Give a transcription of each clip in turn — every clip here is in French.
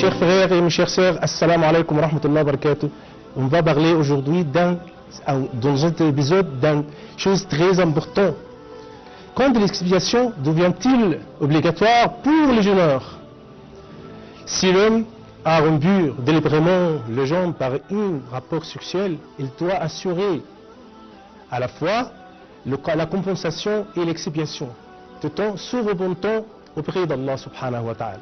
chers frères et mes chères sœurs, assalamu alaikum wa rahmatullahi wa barakatuh. On va parler aujourd'hui dans cet épisode d'une chose très importante. Quand l'expiation devient-il obligatoire pour les jeûneurs? Si l'homme a rompu délibérément les jambes par un rapport sexuel, il doit assurer à la fois la compensation et l'expiation, tout en se repentant auprès d'Allah subhanahu wa ta'ala.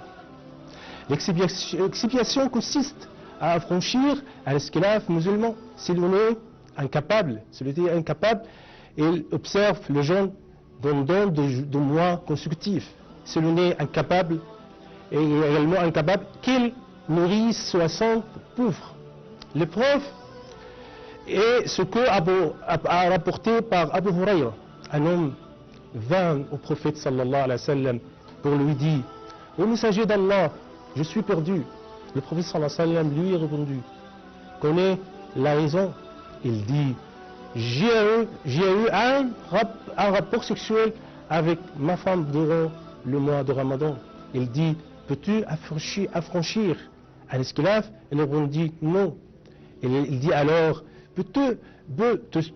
L'expiation consiste à affranchir un esclave musulman si l'on est incapable, il observe le jeûne pendant 2 mois consécutifs. Si l'on est incapable, et également incapable qu'il nourrisse 60 pauvres. L'épreuve est ce que a rapporté par Abu Hurayra. Un homme vint au prophète sallallahu alayhi wa sallam pour lui dire: ô messager d'Allah, je suis perdu. Le prophète sallallahu alayhi wa sallam lui a répondu: connais la raison? Il dit: j'ai eu un rapport sexuel avec ma femme durant le mois de Ramadan. Il dit: peux-tu affranchir un esclave? Il répondit: non. Il dit alors: peux-tu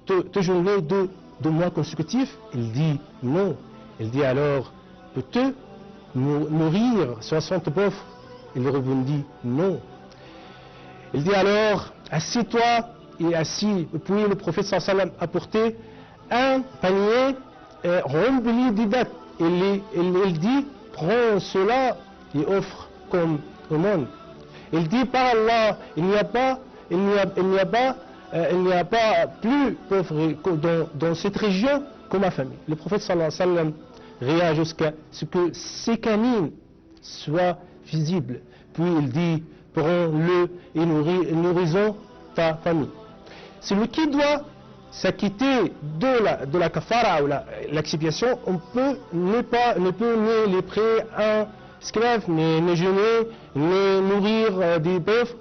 te jeûner 2 mois consécutifs? Il dit: non. Il dit alors: peux-tu nourrir 60 pauvres? Il répondit: non. Il dit alors: assieds-toi et assis. Puis le prophète sallallahu alayhi wa sallam apportait un panier rempli de dattes. Il dit: prends cela et offre comme aumône. Il dit: par Allah, il n'y a pas plus pauvre dans cette région que ma famille. Le prophète sallallahu alayhi wa sallam réagit jusqu'à ce que ses canines soient visibles. Puis il dit: prends-le et nourrissons ta famille. Celui qui doit s'acquitter de la kafara ou l'expiation, on ne peut ni lépré un esclave, ni jeûner, ni nourrir des pauvres,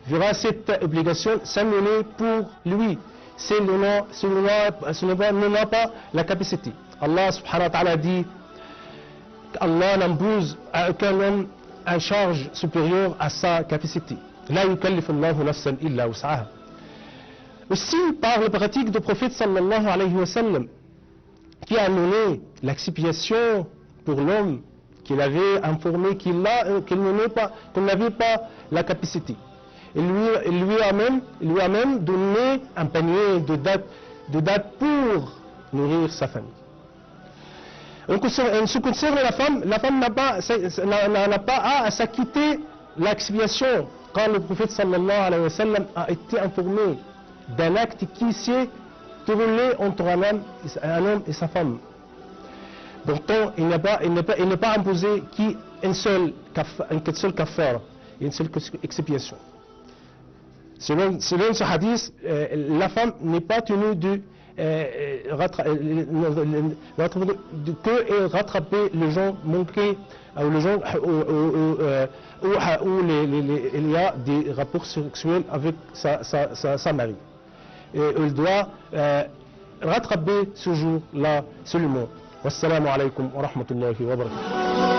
verra cette obligation s'amener pour lui. Ce n'a pas la capacité. Allah subhanahu wa ta'ala dit: Allah n'impose à aucun homme une charge supérieure à sa capacité. La yukallifu Allahu nafsan illa wus'aha. Aussi, par la pratique du prophète sallallahu alayhi wa sallam, qui a mené l'expiation pour l'homme qu'il avait informé qu'il n'avait pas la capacité. Il lui a même donné un panier de dattes pour nourrir sa famille. En ce qui concerne la femme n'a pas à s'acquitter l'expiation quand le prophète sallallahu alayhi wa sallam a été informé d'un acte qui s'est déroulé entre un homme et sa femme. Pourtant, il n'est pas imposé qu'une seule kafara, une seule expiation. Selon ce hadith, la femme n'est pas tenue de rattraper les gens manqués ou les gens où il y a des rapports sexuels avec sa mari. Il doit rattraper ce jour-là seulement. Wassalamu alaikum wa rahmatullahi wa barakatuh.